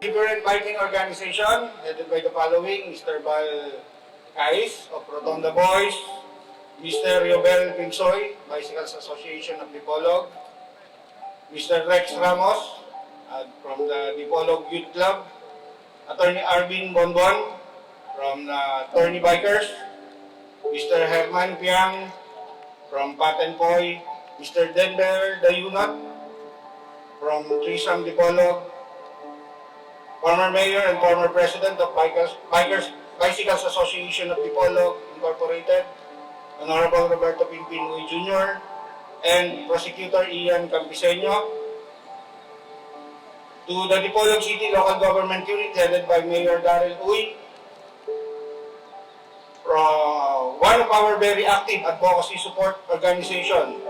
Different biking organization headed by the following: Mr. Bal Kais of Rotonda Boys, Mr. Yobel Pinsoy, Bicycles Association of Dipolog, Mr. Rex Ramos from the Dipolog Youth Club, Attorney Arvin Bonbon from the Attorney Bikers, Mr. Herman Piang from Patenpoy, Mr. Denver Dayunat from Trisam Dipolog, former Mayor and former President of Bicycles Association of Dipolog Incorporated, Honorable Roberto Pimpin Jr., and Prosecutor Ian Campiseño. To the Dipolog City Local Government Unit headed by Mayor Darrell Uy, one of our very active advocacy support organization,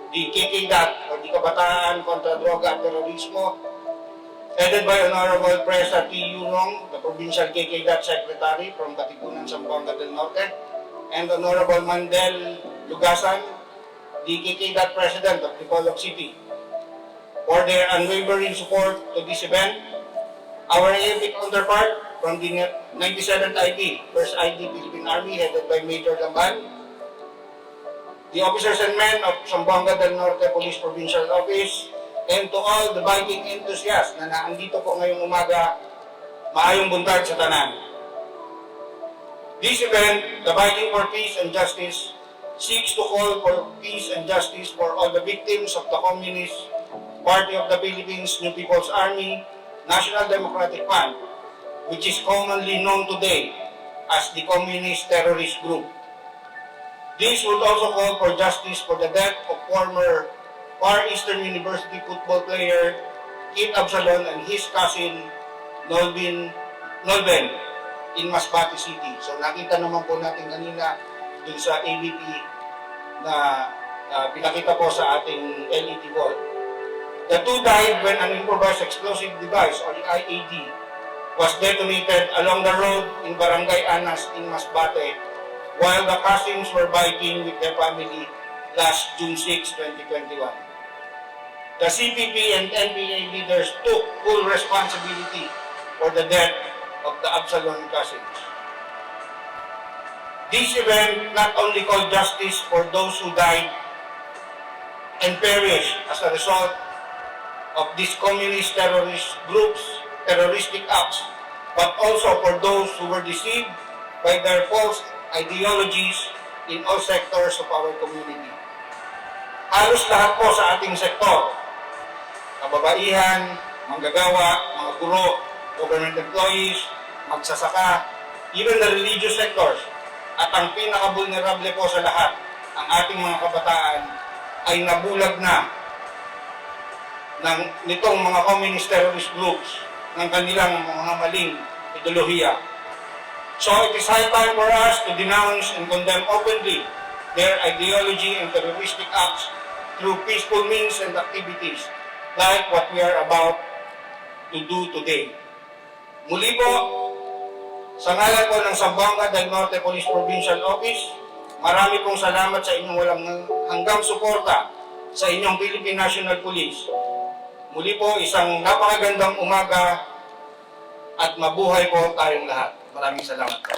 the KIETH or the Kabataan Kontra Droga at Terrorismo, headed by Honorable Presa T. Yurong, the Provincial KIETH Secretary from Katipunan, Zamboanga del Norte, and Honorable Mandel Lugasan, the KIETH President of Dipolog City, for their unwavering support to this event. Our AFP counterpart from the 97th ID, 1st ID Philippine Army, headed by Major Lamban, the officers and men of Zamboanga del Norte Police Provincial Office, and to all the biking enthusiasts na naandito po ngayong umaga, maayong buntag sa tanan. This event, the Biking for Peace and Justice, seeks to call for peace and justice for all the victims of the Communist Party of the Philippines, New People's Army, National Democratic Fund, which is commonly known today as the Communist Terrorist Group. This would also call for justice for the death of former Far Eastern University football player KIETH ABSALON and his cousin Nolben in Masbate City. So nakita naman po natin kanina dun sa ABP na pinakita po sa ating LED wall. The two died when an improvised explosive device or IED was detonated along the road in Barangay Anas in Masbate while the cousins were biking with their family last June 6, 2021. The CPP and NPA leaders took full responsibility for the death of the Absalon cousins. This event not only called justice for those who died and perished as a result of these communist terrorist groups' terroristic acts, but also for those who were deceived by their false ideologies in all sectors of our community. Halos lahat po sa ating sektor, kababaihan, manggagawa, mga guro, government employees, magsasaka, even the religious sectors, at ang pinaka-vulnerable po sa lahat, ang ating mga kabataan, ay nabulag na nitong mga communist terrorist groups ng kanilang mga maling ideolohiya. So it is high time for us to denounce and condemn openly their ideology and terroristic acts through peaceful means and activities like what we are about to do today. Muli po, sa ngalan po ng Zamboanga del Norte Police Provincial Office, marami pong salamat sa inyong walang hanggang suporta sa inyong Philippine National Police. Muli po, isang napakagandang umaga at mabuhay po tayong lahat. Maraming salamat po.